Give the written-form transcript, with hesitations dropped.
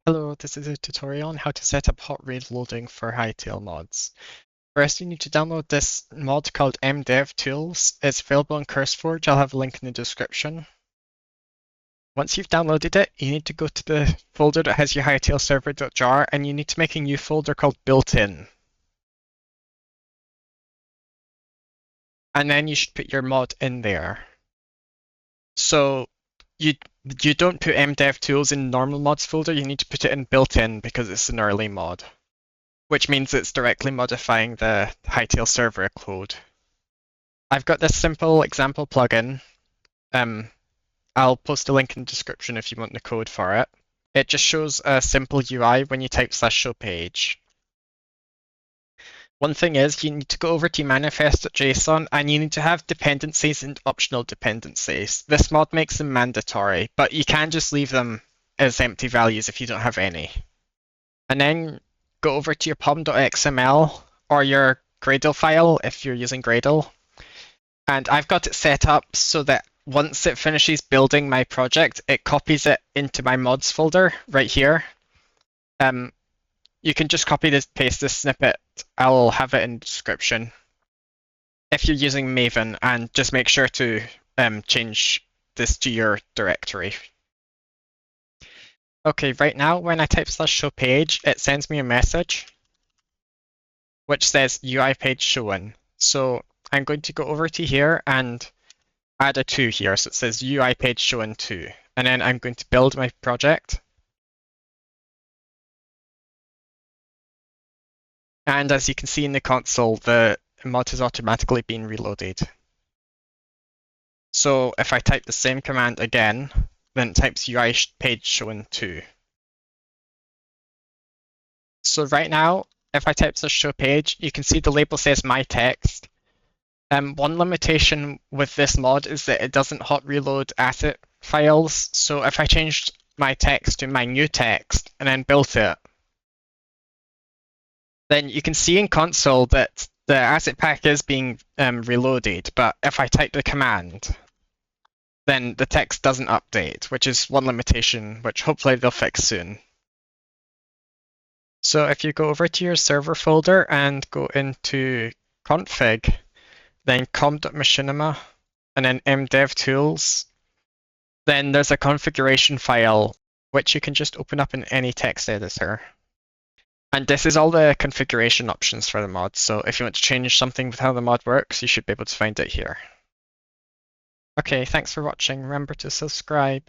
Hello, this is a tutorial on how to set up hot reloading for Hytale mods. First, you need to download this mod called mdev-tools. It's available on CurseForge. I'll have a link in the description. Once you've downloaded it, you need to go to the folder that has your Hytale server.jar and you need to make a new folder called built-in. And then you should put your mod in there. So you don't put mdev-tools in normal mods folder, you need to put it in built-in because it's an early mod, which means it's directly modifying the Hytale server code. I've got this simple example plugin. I'll post a link in the description if you want the code for it. It just shows a simple UI when you type /show page. One thing is you need to go over to manifest.json and you need to have dependencies and optional dependencies. This mod makes them mandatory, but you can just leave them as empty values if you don't have any. And then go over to your pom.xml or your Gradle file if you're using Gradle. And I've got it set up so that once it finishes building my project, it copies it into my mods folder right here. You can just paste this snippet. I'll have it in the description if you're using Maven, and just make sure to change this to your directory. Okay, right now when I type /show page, it sends me a message which says UI page shown. So I'm going to go over to here and add a 2 here. So it says UI page shown 2. And then I'm going to build my project. And as you can see in the console, the mod has automatically been reloaded. So if I type the same command again, then it types UI page shown 2. So right now, if I type the show page, you can see the label says my text. One limitation with this mod is that it doesn't hot reload asset files. So if I changed my text to my new text and then built it, then you can see in console that the asset pack is being reloaded. But if I type the command, then the text doesn't update, which is one limitation, which hopefully they'll fix soon. So if you go over to your server folder and go into config, then com.machinima, and then mdev-tools, then there's a configuration file, which you can just open up in any text editor. And this is all the configuration options for the mod, so if you want to change something with how the mod works, you should be able to find it here. Okay, thanks for watching. Remember to subscribe.